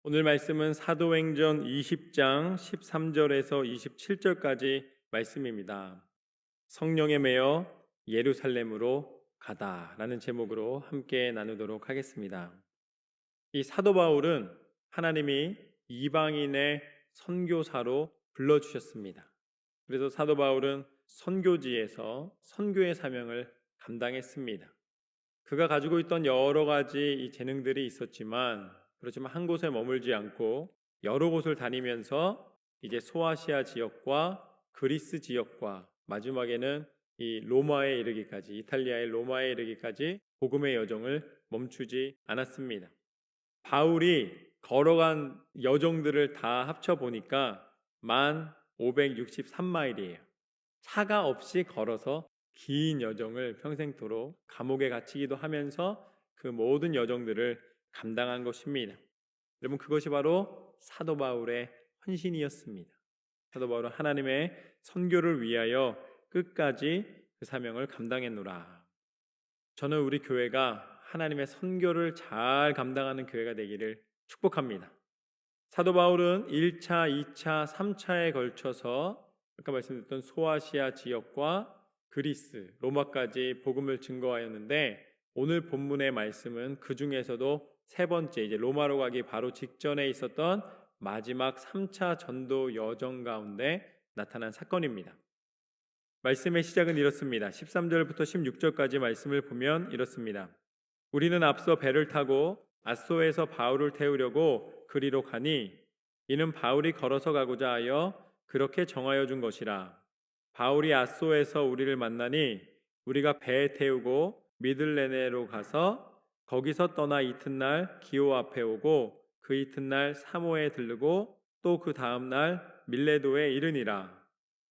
오늘 말씀은 사도행전 20장 13절에서 27절까지 말씀입니다. 성령에 매여 예루살렘으로 가다라는 제목으로 함께 나누도록 하겠습니다. 이 사도 바울은 하나님이 이방인의 선교사로 불러주셨습니다. 그래서 사도 바울은 선교지에서 선교의 사명을 감당했습니다. 그가 가지고 있던 여러 가지 이 재능들이 있었지만 그렇지만 한 곳에 머물지 않고 여러 곳을 다니면서 이제 소아시아 지역과 그리스 지역과 마지막에는 이 로마에 이르기까지, 이탈리아의 로마에 이르기까지 복음의 여정을 멈추지 않았습니다. 바울이 걸어간 여정들을 다 합쳐 보니까 1563마일이에요. 차가 없이 걸어서 긴 여정을 평생토록 감옥에 갇히기도 하면서 그 모든 여정들을 감당한 것입니다. 여러분, 그것이 바로 사도 바울의 헌신이었습니다. 사도 바울은 하나님의 선교를 위하여 끝까지 그 사명을 감당했노라. 저는 우리 교회가 하나님의 선교를 잘 감당하는 교회가 되기를 축복합니다. 사도 바울은 1차, 2차, 3차에 걸쳐서 아까 말씀드렸던 소아시아 지역과 그리스, 로마까지 복음을 증거하였는데 오늘 본문의 말씀은 그 중에서도 세 번째, 이제 로마로 가기 바로 직전에 있었던 마지막 3차 전도 여정 가운데 나타난 사건입니다. 말씀의 시작은 이렇습니다. 13절부터 16절까지 말씀을 보면 이렇습니다. 우리는 앞서 배를 타고 앗소에서 바울을 태우려고 그리로 가니 이는 바울이 걸어서 가고자 하여 그렇게 정하여 준 것이라. 바울이 앗소에서 우리를 만나니 우리가 배에 태우고 미들레네로 가서 거기서 떠나 이튿날 기오 앞에 오고 그 이튿날 사모에 들르고 또 그 다음날 밀레도에 이르니라.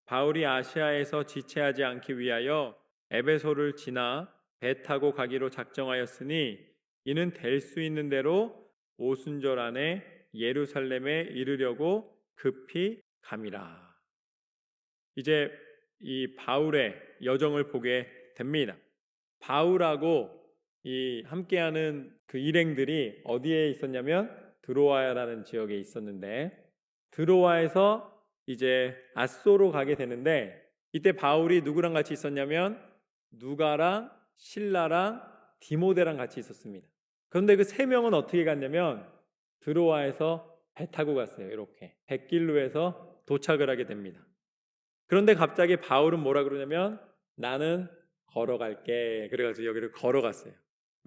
바울이 아시아에서 지체하지 않기 위하여 에베소를 지나 배 타고 가기로 작정하였으니 이는 될 수 있는 대로 오순절 안에 예루살렘에 이르려고 급히 감이라. 이제 이 바울의 여정을 보게 됩니다. 바울하고 이 함께하는 그 일행들이 어디에 있었냐면 드로아라는 지역에 있었는데 드로아에서 이제 앗소로 가게 되는데 이때 바울이 누구랑 같이 있었냐면 누가랑 실라랑 디모데랑 같이 있었습니다. 그런데 그 세 명은 어떻게 갔냐면 드로아에서 배 타고 갔어요. 이렇게 백길로에서 도착을 하게 됩니다. 그런데 갑자기 바울은 뭐라 그러냐면 나는 걸어갈게. 그래가지고 여기를 걸어갔어요.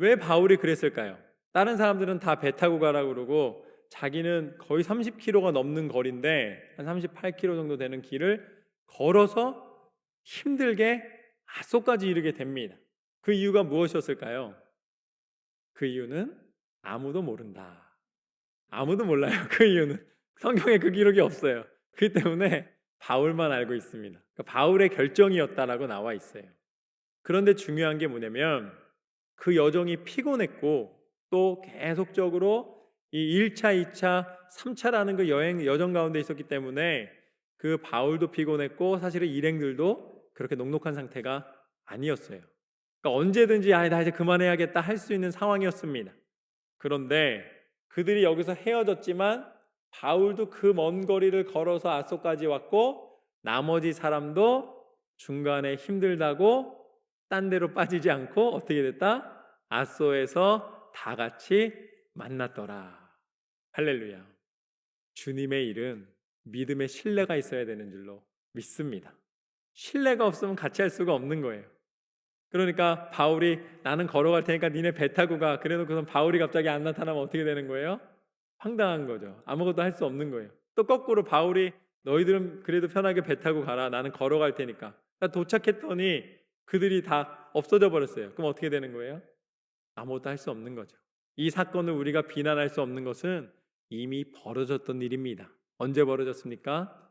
왜 바울이 그랬을까요? 다른 사람들은 다 배 타고 가라고 그러고 자기는 거의 30km가 넘는 거리인데 한 38km 정도 되는 길을 걸어서 힘들게 앗소까지 이르게 됩니다. 그 이유가 무엇이었을까요? 그 이유는 아무도 모른다. 아무도 몰라요. 그 이유는 성경에 그 기록이 없어요. 그 때문에 바울만 알고 있습니다. 그러니까 바울의 결정이었다라고 나와 있어요. 그런데 중요한 게 뭐냐면 그 여정이 피곤했고 또 계속적으로 이 1차, 2차, 3차라는 그 여정 가운데 있었기 때문에 그 바울도 피곤했고 사실은 일행들도 그렇게 녹록한 상태가 아니었어요. 그러니까 언제든지 나 이제 그만해야겠다 할 수 있는 상황이었습니다. 그런데 그들이 여기서 헤어졌지만 바울도 그 먼 거리를 걸어서 앗소까지 왔고 나머지 사람도 중간에 힘들다고 딴 데로 빠지지 않고 어떻게 됐다? 앗소에서 다 같이 만났더라. 할렐루야. 주님의 일은 믿음의 신뢰가 있어야 되는 줄로 믿습니다. 신뢰가 없으면 같이 할 수가 없는 거예요. 그러니까 바울이 나는 걸어갈 테니까 니네 배 타고 가. 그래놓고선 바울이 갑자기 안 나타나면 어떻게 되는 거예요? 황당한 거죠. 아무것도 할 수 없는 거예요. 또 거꾸로 바울이 너희들은 그래도 편하게 배 타고 가라. 나는 걸어갈 테니까. 도착했더니 그들이 다 없어져 버렸어요. 그럼 어떻게 되는 거예요? 아무것도 할 수 없는 거죠. 이 사건을 우리가 비난할 수 없는 것은 이미 벌어졌던 일입니다. 언제 벌어졌습니까?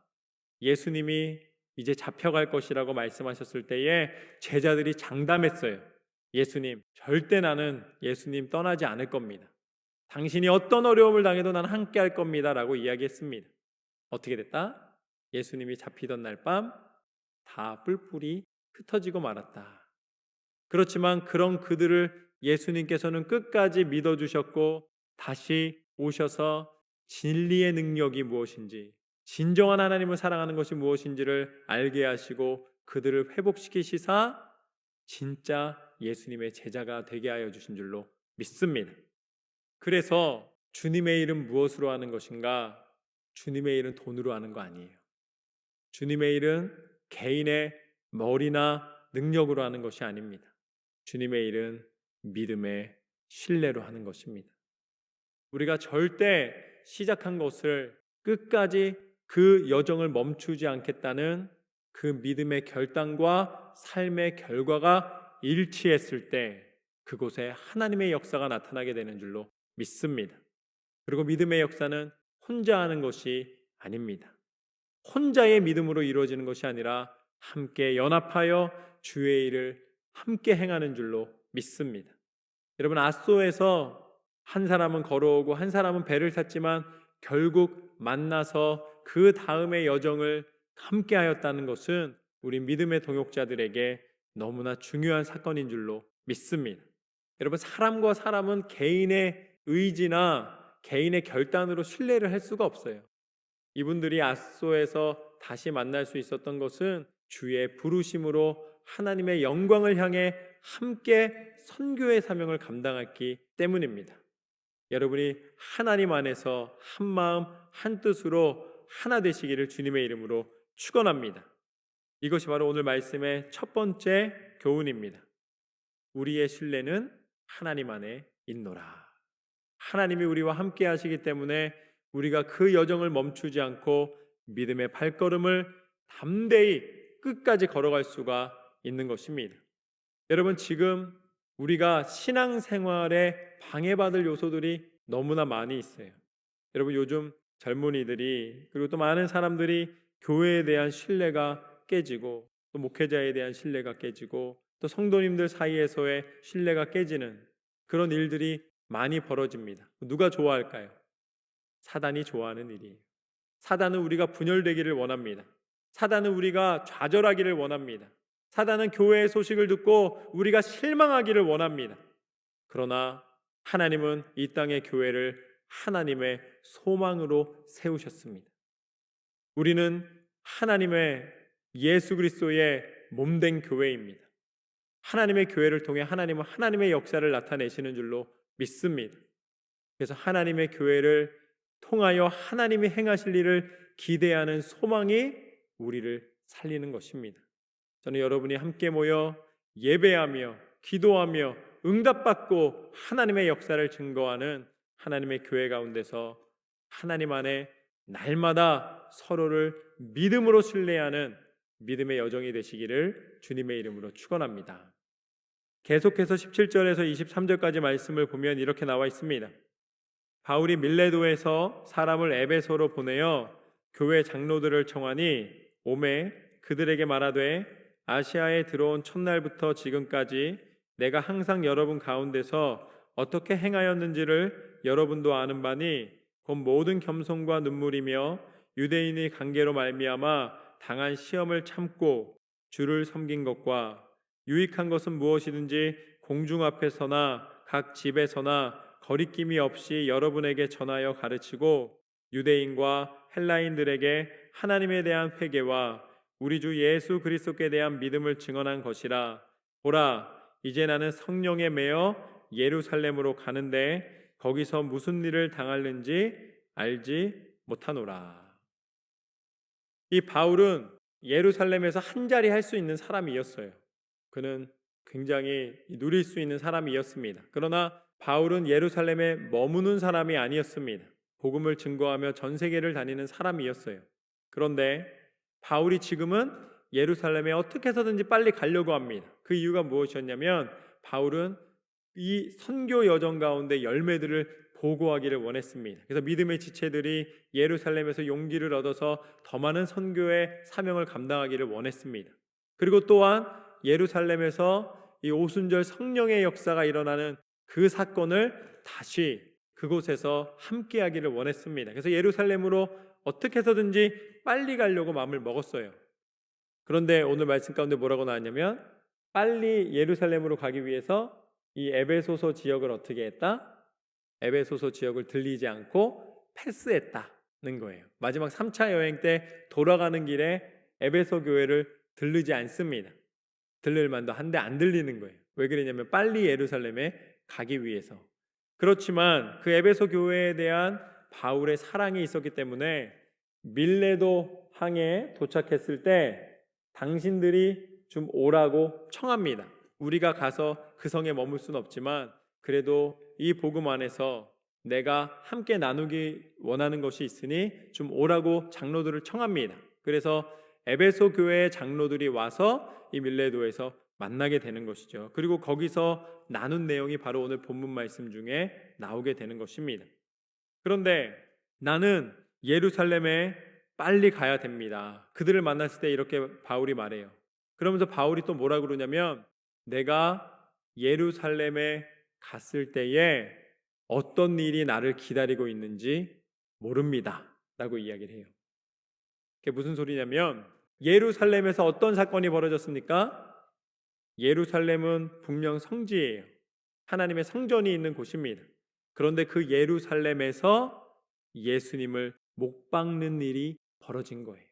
예수님이 이제 잡혀갈 것이라고 말씀하셨을 때에 제자들이 장담했어요. 예수님, 절대 나는 예수님 떠나지 않을 겁니다. 당신이 어떤 어려움을 당해도 나는 함께 할 겁니다 라고 이야기했습니다. 어떻게 됐다? 예수님이 잡히던 날 밤 다 뿔뿔이 흩어지고 말았다. 그렇지만 그런 그들을 예수님께서는 끝까지 믿어주셨고 다시 오셔서 진리의 능력이 무엇인지, 진정한 하나님을 사랑하는 것이 무엇인지를 알게 하시고 그들을 회복시키시사 진짜 예수님의 제자가 되게 하여 주신 줄로 믿습니다. 그래서 주님의 일은 무엇으로 하는 것인가? 주님의 일은 돈으로 하는 거 아니에요. 주님의 일은 개인의 머리나 능력으로 하는 것이 아닙니다. 주님의 일은 믿음의 신뢰로 하는 것입니다. 우리가 절대 시작한 것을 끝까지 그 여정을 멈추지 않겠다는 그 믿음의 결단과 삶의 결과가 일치했을 때 그곳에 하나님의 역사가 나타나게 되는 줄로 믿습니다. 그리고 믿음의 역사는 혼자 하는 것이 아닙니다. 혼자의 믿음으로 이루어지는 것이 아니라 함께 연합하여 주의 일을 함께 행하는 줄로 믿습니다. 여러분, 앗소에서 한 사람은 걸어오고 한 사람은 배를 탔지만 결국 만나서 그 다음의 여정을 함께 하였다는 것은 우리 믿음의 동역자들에게 너무나 중요한 사건인 줄로 믿습니다. 여러분, 사람과 사람은 개인의 의지나 개인의 결단으로 신뢰를 할 수가 없어요. 이분들이 앗소에서 다시 만날 수 있었던 것은 주의 부르심으로 하나님의 영광을 향해 함께 선교의 사명을 감당했기 때문입니다. 여러분이 하나님 안에서 한 마음 한 뜻으로 하나 되시기를 주님의 이름으로 축원합니다. 이것이 바로 오늘 말씀의 첫 번째 교훈입니다. 우리의 신뢰는 하나님 안에 있노라. 하나님이 우리와 함께 하시기 때문에 우리가 그 여정을 멈추지 않고 믿음의 발걸음을 담대히 끝까지 걸어갈 수가 있는 것입니다. 여러분, 지금 우리가 신앙생활에 방해받을 요소들이 너무나 많이 있어요. 여러분, 요즘 젊은이들이 그리고 또 많은 사람들이 교회에 대한 신뢰가 깨지고 또 목회자에 대한 신뢰가 깨지고 또 성도님들 사이에서의 신뢰가 깨지는 그런 일들이 많이 벌어집니다. 누가 좋아할까요? 사단이 좋아하는 일이에요. 사단은 우리가 분열되기를 원합니다. 사단은 우리가 좌절하기를 원합니다. 사단은 교회의 소식을 듣고 우리가 실망하기를 원합니다. 그러나 하나님은 이 땅의 교회를 하나님의 소망으로 세우셨습니다. 우리는 하나님의 예수 그리스도의 몸된 교회입니다. 하나님의 교회를 통해 하나님은 하나님의 역사를 나타내시는 줄로 믿습니다. 그래서 하나님의 교회를 통하여 하나님이 행하실 일을 기대하는 소망이 우리를 살리는 것입니다. 저는 여러분이 함께 모여 예배하며 기도하며 응답받고 하나님의 역사를 증거하는 하나님의 교회 가운데서 하나님 안에 날마다 서로를 믿음으로 신뢰하는 믿음의 여정이 되시기를 주님의 이름으로 축원합니다. 계속해서 17절에서 23절까지 말씀을 보면 이렇게 나와 있습니다. 바울이 밀레도에서 사람을 에베소로 보내어 교회 장로들을 청하니 오매 그들에게 말하되 아시아에 들어온 첫날부터 지금까지 내가 항상 여러분 가운데서 어떻게 행하였는지를 여러분도 아는 바니 곧 모든 겸손과 눈물이며 유대인의 관계로 말미암아 당한 시험을 참고 주를 섬긴 것과 유익한 것은 무엇이든지 공중 앞에서나 각 집에서나 거리낌이 없이 여러분에게 전하여 가르치고 유대인과 헬라인들에게 하나님에 대한 회개와 우리 주 예수 그리스도께 대한 믿음을 증언한 것이라. 보라, 이제 나는 성령에 매여 예루살렘으로 가는데 거기서 무슨 일을 당할는지 알지 못하노라. 이 바울은 예루살렘에서 한 자리 할 수 있는 사람이었어요. 그는 굉장히 누릴 수 있는 사람이었습니다. 그러나 바울은 예루살렘에 머무는 사람이 아니었습니다. 복음을 증거하며 전 세계를 다니는 사람이었어요. 그런데 바울이 지금은 예루살렘에 어떻게 해서든지 빨리 가려고 합니다. 그 이유가 무엇이었냐면 바울은 이 선교 여정 가운데 열매들을 보고하기를 원했습니다. 그래서 믿음의 지체들이 예루살렘에서 용기를 얻어서 더 많은 선교의 사명을 감당하기를 원했습니다. 그리고 또한 예루살렘에서 이 오순절 성령의 역사가 일어나는 그 사건을 다시 그곳에서 함께하기를 원했습니다. 그래서 예루살렘으로 어떻게 해서든지 빨리 가려고 마음을 먹었어요. 그런데 오늘 말씀 가운데 뭐라고 나왔냐면 빨리 예루살렘으로 가기 위해서 이 에베소서 지역을 어떻게 했다? 에베소서 지역을 들리지 않고 패스했다는 거예요. 마지막 3차 여행 때 돌아가는 길에 에베소 교회를 들르지 않습니다. 들릴 만도 한데 안 들리는 거예요. 왜 그러냐면 빨리 예루살렘에 가기 위해서. 그렇지만 그 에베소 교회에 대한 바울의 사랑이 있었기 때문에 밀레도 항에 도착했을 때 당신들이 좀 오라고 청합니다. 우리가 가서 그 성에 머물 수는 없지만 그래도 이 복음 안에서 내가 함께 나누기 원하는 것이 있으니 좀 오라고 장로들을 청합니다. 그래서 에베소 교회의 장로들이 와서 이 밀레도에서 만나게 되는 것이죠. 그리고 거기서 나눈 내용이 바로 오늘 본문 말씀 중에 나오게 되는 것입니다. 그런데 나는 예루살렘에 빨리 가야 됩니다. 그들을 만났을 때 이렇게 바울이 말해요. 그러면서 바울이 또 뭐라 그러냐면 내가 예루살렘에 갔을 때에 어떤 일이 나를 기다리고 있는지 모릅니다 라고 이야기를 해요. 그게 무슨 소리냐면 예루살렘에서 어떤 사건이 벌어졌습니까? 예루살렘은 분명 성지예요. 하나님의 성전이 있는 곳입니다. 그런데 그 예루살렘에서 예수님을 못 박는 일이 벌어진 거예요.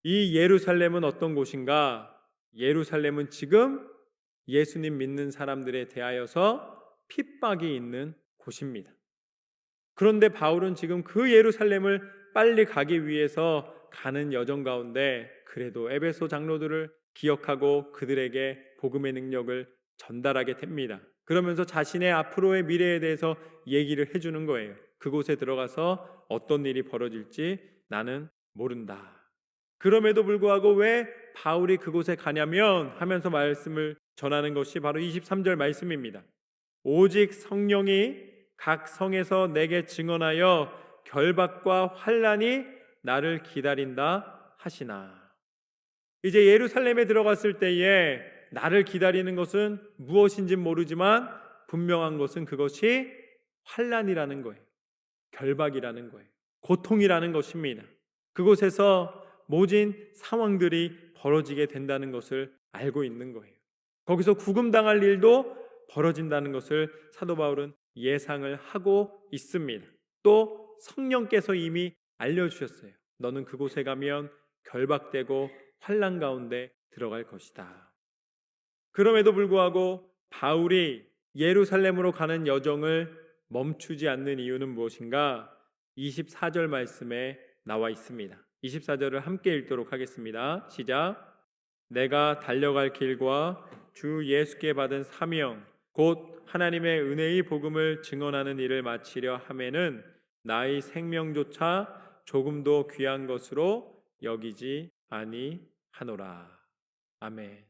이 예루살렘은 어떤 곳인가? 예루살렘은 지금 예수님 믿는 사람들에 대하여서 핍박이 있는 곳입니다. 그런데 바울은 지금 그 예루살렘을 빨리 가기 위해서 가는 여정 가운데 그래도 에베소 장로들을 기억하고 그들에게 복음의 능력을 전달하게 됩니다. 그러면서 자신의 앞으로의 미래에 대해서 얘기를 해주는 거예요. 그곳에 들어가서 어떤 일이 벌어질지 나는 모른다. 그럼에도 불구하고 왜 바울이 그곳에 가냐면 하면서 말씀을 전하는 것이 바로 23절 말씀입니다. 오직 성령이 각 성에서 내게 증언하여 결박과 환난이 나를 기다린다 하시나. 이제 예루살렘에 들어갔을 때에 나를 기다리는 것은 무엇인지 모르지만 분명한 것은 그것이 환난이라는 거예요. 결박이라는 거예요. 고통이라는 것입니다. 그곳에서 모진 상황들이 벌어지게 된다는 것을 알고 있는 거예요. 거기서 구금당할 일도 벌어진다는 것을 사도 바울은 예상을 하고 있습니다. 또 성령께서 이미 알려주셨어요. 너는 그곳에 가면 결박되고 환난 가운데 들어갈 것이다. 그럼에도 불구하고 바울이 예루살렘으로 가는 여정을 멈추지 않는 이유는 무엇인가? 24절 말씀에 나와 있습니다. 24절을 함께 읽도록 하겠습니다. 시작. 내가 달려갈 길과 주 예수께 받은 사명 곧 하나님의 은혜의 복음을 증언하는 일을 마치려 하면은 나의 생명조차 조금도 귀한 것으로 여기지 아니하노라. 아멘.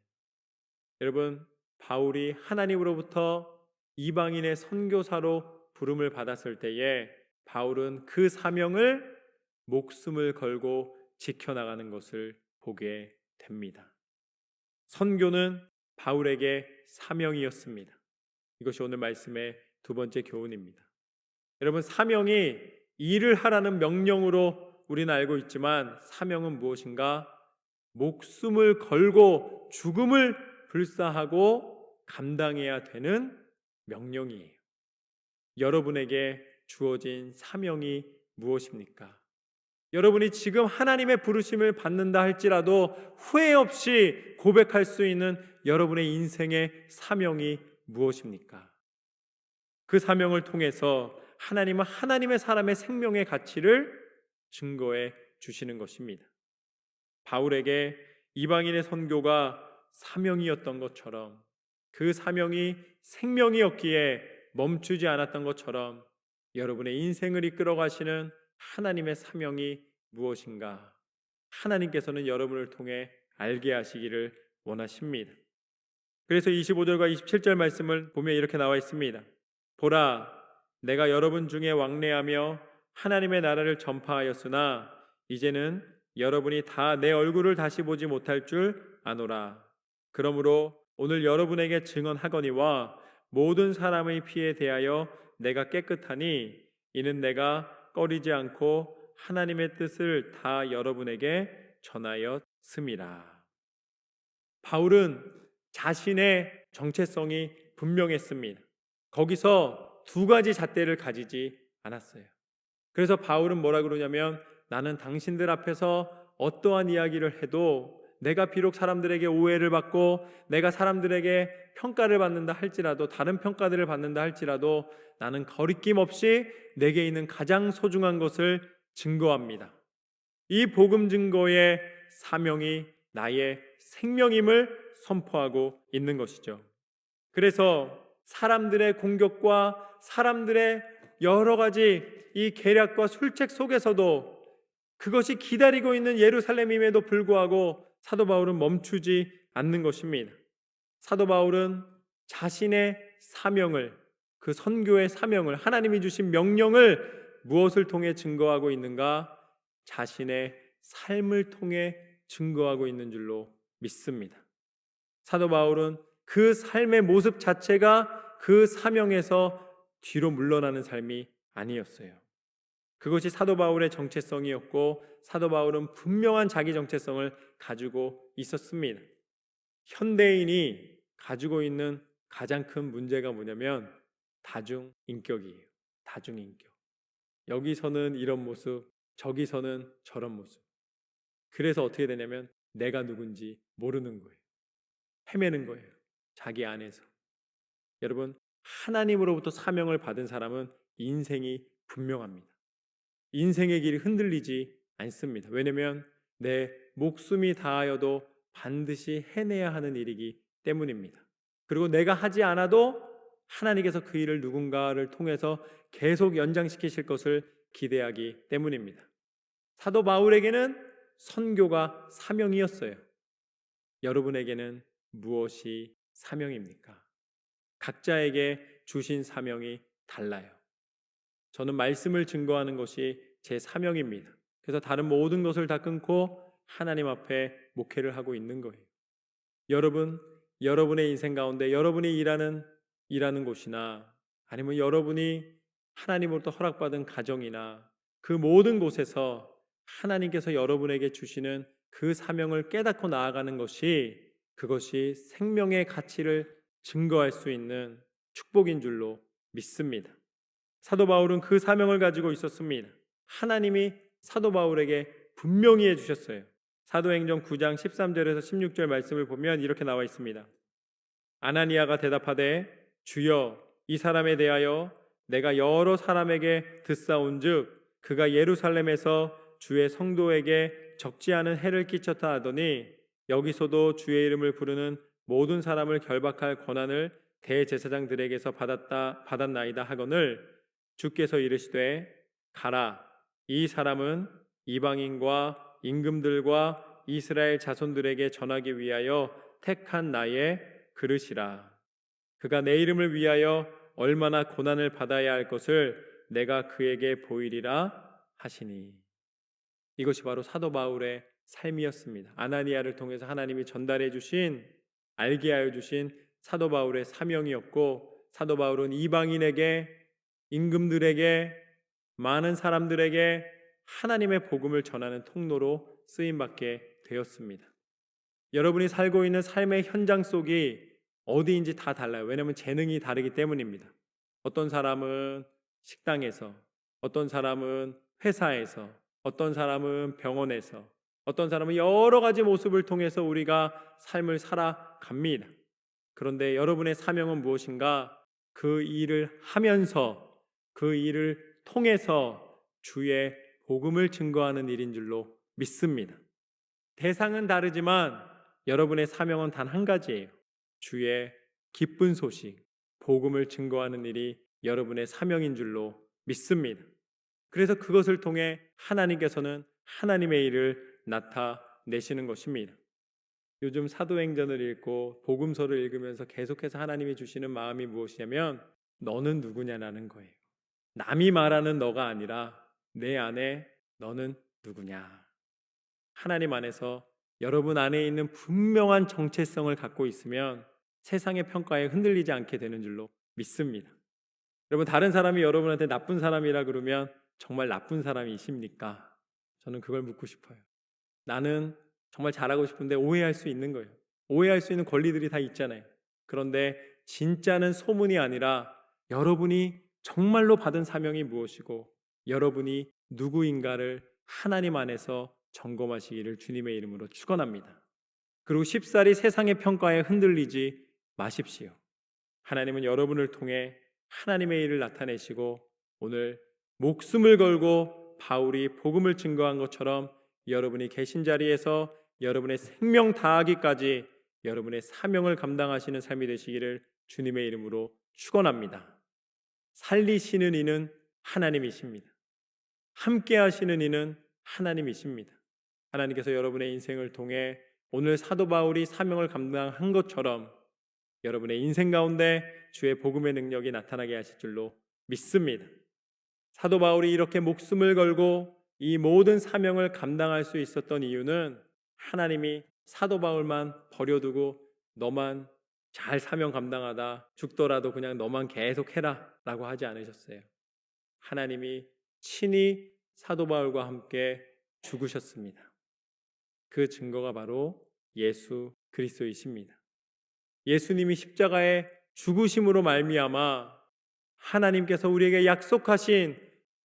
여러분, 바울이 하나님으로부터 이방인의 선교사로 부름을 받았을 때에 바울은 그 사명을 목숨을 걸고 지켜나가는 것을 보게 됩니다. 선교는 바울에게 사명이었습니다. 이것이 오늘 말씀의 두 번째 교훈입니다. 여러분, 사명이 일을 하라는 명령으로 우리는 알고 있지만 사명은 무엇인가? 목숨을 걸고 죽음을 불사하고 감당해야 되는 명령이에요. 여러분에게 주어진 사명이 무엇입니까? 여러분이 지금 하나님의 부르심을 받는다 할지라도 후회 없이 고백할 수 있는 여러분의 인생의 사명이 무엇입니까? 그 사명을 통해서 하나님은 하나님의 사람의 생명의 가치를 증거해 주시는 것입니다. 바울에게 이방인의 선교가 사명이었던 것처럼 그 사명이 생명이었기에 멈추지 않았던 것처럼 여러분의 인생을 이끌어 가시는 하나님의 사명이 무엇인가? 하나님께서는 여러분을 통해 알게 하시기를 원하십니다. 그래서 25절과 27절 말씀을 보면 이렇게 나와 있습니다. 보라, 내가 여러분 중에 왕래하며 하나님의 나라를 전파하였으나 이제는 여러분이 다 내 얼굴을 다시 보지 못할 줄 아노라. 그러므로 오늘 여러분에게 증언하거니와 모든 사람의 피에 대하여 내가 깨끗하니 이는 내가 꺼리지 않고 하나님의 뜻을 다 여러분에게 전하였음이라. 바울은 자신의 정체성이 분명했습니다. 거기서 두 가지 잣대를 가지지 않았어요. 그래서 바울은 뭐라 그러냐면 나는 당신들 앞에서 어떠한 이야기를 해도 내가 비록 사람들에게 오해를 받고 내가 사람들에게 평가를 받는다 할지라도 다른 평가들을 받는다 할지라도 나는 거리낌 없이 내게 있는 가장 소중한 것을 증거합니다. 이 복음 증거의 사명이 나의 생명임을 선포하고 있는 것이죠. 그래서 사람들의 공격과 사람들의 여러 가지 이 계략과 술책 속에서도 그것이 기다리고 있는 예루살렘임에도 불구하고 사도 바울은 멈추지 않는 것입니다. 사도 바울은 자신의 사명을, 그 선교의 사명을, 하나님이 주신 명령을 무엇을 통해 증거하고 있는가? 자신의 삶을 통해 증거하고 있는 줄로 믿습니다. 사도 바울은 그 삶의 모습 자체가 그 사명에서 뒤로 물러나는 삶이 아니었어요. 그것이 사도 바울의 정체성이었고 사도 바울은 분명한 자기 정체성을 가지고 있었습니다. 현대인이 가지고 있는 가장 큰 문제가 뭐냐면 다중인격이에요. 다중인격. 여기서는 이런 모습, 저기서는 저런 모습. 그래서 어떻게 되냐면 내가 누군지 모르는 거예요. 헤매는 거예요. 자기 안에서. 여러분, 하나님으로부터 사명을 받은 사람은 인생이 분명합니다. 인생의 길이 흔들리지 않습니다. 왜냐하면 내 목숨이 다하여도 반드시 해내야 하는 일이기 때문입니다. 그리고 내가 하지 않아도 하나님께서 그 일을 누군가를 통해서 계속 연장시키실 것을 기대하기 때문입니다. 사도 바울에게는 선교가 사명이었어요. 여러분에게는 무엇이 사명입니까? 각자에게 주신 사명이 달라요. 저는 말씀을 증거하는 것이 제 사명입니다. 그래서 다른 모든 것을 다 끊고 하나님 앞에 목회를 하고 있는 거예요. 여러분, 여러분의 인생 가운데 여러분이 일하는 곳이나 아니면 여러분이 하나님으로부터 허락받은 가정이나 그 모든 곳에서 하나님께서 여러분에게 주시는 그 사명을 깨닫고 나아가는 것이 그것이 생명의 가치를 증거할 수 있는 축복인 줄로 믿습니다. 사도 바울은 그 사명을 가지고 있었습니다. 하나님이 사도 바울에게 분명히 해주셨어요. 사도행전 9장 13절에서 16절 말씀을 보면 이렇게 나와 있습니다. 아나니아가 대답하되 주여 이 사람에 대하여 내가 여러 사람에게 듣사온즉 그가 예루살렘에서 주의 성도에게 적지 않은 해를 끼쳤다 하더니 여기서도 주의 이름을 부르는 모든 사람을 결박할 권한을 대제사장들에게서 받았나이다 하거늘 주께서 이르시되 가라 이 사람은 이방인과 임금들과 이스라엘 자손들에게 전하기 위하여 택한 나의 그릇이라. 그가 내 이름을 위하여 얼마나 고난을 받아야 할 것을 내가 그에게 보이리라 하시니. 이것이 바로 사도 바울의 삶이었습니다. 아나니아를 통해서 하나님이 전달해 주신, 알게 하여 주신 사도 바울의 사명이었고, 사도 바울은 이방인에게, 임금들에게, 많은 사람들에게 하나님의 복음을 전하는 통로로 쓰임받게 되었습니다. 여러분이 살고 있는 삶의 현장 속이 어디인지 다 달라요. 왜냐하면 재능이 다르기 때문입니다. 어떤 사람은 식당에서, 어떤 사람은 회사에서, 어떤 사람은 병원에서, 어떤 사람은 여러 가지 모습을 통해서 우리가 삶을 살아갑니다. 그런데 여러분의 사명은 무엇인가? 그 일을 하면서, 그 일을 통해서 주의 복음을 증거하는 일인 줄로 믿습니다. 대상은 다르지만 여러분의 사명은 단 한 가지예요. 주의 기쁜 소식, 복음을 증거하는 일이 여러분의 사명인 줄로 믿습니다. 그래서 그것을 통해 하나님께서는 하나님의 일을 나타내시는 것입니다. 요즘 사도행전을 읽고 복음서를 읽으면서 계속해서 하나님이 주시는 마음이 무엇이냐면 너는 누구냐라는 거예요. 남이 말하는 너가 아니라 내 안에 너는 누구냐. 하나님 안에서 여러분 안에 있는 분명한 정체성을 갖고 있으면 세상의 평가에 흔들리지 않게 되는 줄로 믿습니다. 여러분, 다른 사람이 여러분한테 나쁜 사람이라 그러면 정말 나쁜 사람이십니까? 저는 그걸 묻고 싶어요. 나는 정말 잘하고 싶은데 오해할 수 있는 거예요. 오해할 수 있는 권리들이 다 있잖아요. 그런데 진짜는 소문이 아니라 여러분이 정말로 받은 사명이 무엇이고 여러분이 누구인가를 하나님 안에서 점검하시기를 주님의 이름으로 축원합니다. 그리고 쉽사리 세상의 평가에 흔들리지 마십시오. 하나님은 여러분을 통해 하나님의 일을 나타내시고 오늘 목숨을 걸고 바울이 복음을 증거한 것처럼 여러분이 계신 자리에서 여러분의 생명 다하기까지 여러분의 사명을 감당하시는 삶이 되시기를 주님의 이름으로 축원합니다. 살리시는 이는 하나님이십니다. 함께 하시는 이는 하나님이십니다. 하나님께서 여러분의 인생을 통해 오늘 사도 바울이 사명을 감당한 것처럼 여러분의 인생 가운데 주의 복음의 능력이 나타나게 하실 줄로 믿습니다. 사도 바울이 이렇게 목숨을 걸고 이 모든 사명을 감당할 수 있었던 이유는 하나님이 사도 바울만 버려두고 너만 잘 사명 감당하다 죽더라도 그냥 너만 계속 해라 라고 하지 않으셨어요. 하나님이 친히 사도 바울과 함께 죽으셨습니다. 그 증거가 바로 예수 그리스도이십니다. 예수님이 십자가에 죽으심으로 말미암아 하나님께서 우리에게 약속하신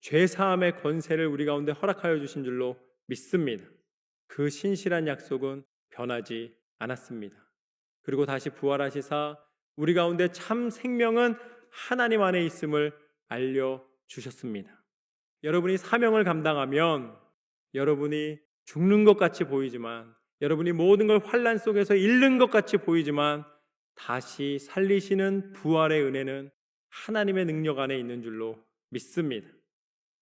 죄사함의 권세를 우리 가운데 허락하여 주신 줄로 믿습니다. 그 신실한 약속은 변하지 않았습니다. 그리고 다시 부활하시사 우리 가운데 참 생명은 하나님 안에 있음을 알려주셨습니다. 여러분이 사명을 감당하면 여러분이 죽는 것 같이 보이지만, 여러분이 모든 걸 환난 속에서 잃는 것 같이 보이지만 다시 살리시는 부활의 은혜는 하나님의 능력 안에 있는 줄로 믿습니다.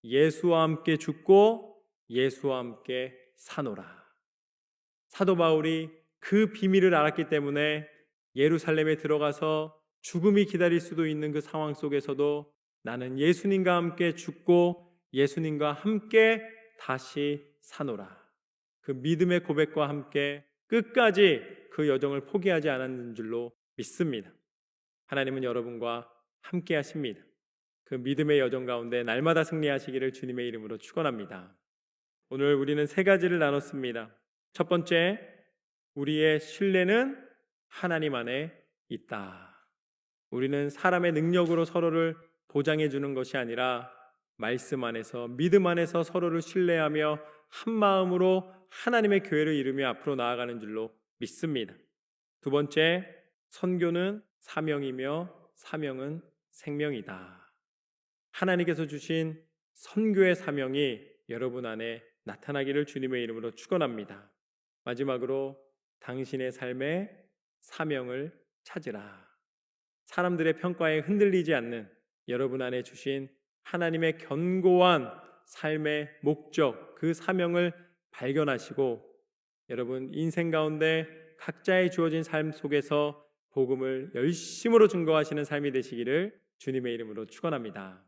예수와 함께 죽고 예수와 함께 사노라. 사도 바울이 그 비밀을 알았기 때문에 예루살렘에 들어가서 죽음이 기다릴 수도 있는 그 상황 속에서도 나는 예수님과 함께 죽고 예수님과 함께 다시 사노라. 그 믿음의 고백과 함께 끝까지 그 여정을 포기하지 않았는 줄로 믿습니다. 하나님은 여러분과 함께 하십니다. 그 믿음의 여정 가운데 날마다 승리하시기를 주님의 이름으로 축원합니다. 오늘 우리는 세 가지를 나눴습니다. 첫 번째, 우리의 신뢰는 하나님 안에 있다. 우리는 사람의 능력으로 서로를 보장해 주는 것이 아니라 말씀 안에서, 믿음 안에서 서로를 신뢰하며 한 마음으로 하나님의 교회를 이루며 앞으로 나아가는 줄로 믿습니다. 두 번째, 선교는 사명이며 사명은 생명이다. 하나님께서 주신 선교의 사명이 여러분 안에 나타나기를 주님의 이름으로 축원합니다. 마지막으로 당신의 삶의 사명을 찾으라. 사람들의 평가에 흔들리지 않는 여러분 안에 주신 하나님의 견고한 삶의 목적, 그 사명을 발견하시고 여러분 인생 가운데 각자의 주어진 삶 속에서 복음을 열심으로 증거하시는 삶이 되시기를 주님의 이름으로 축원합니다.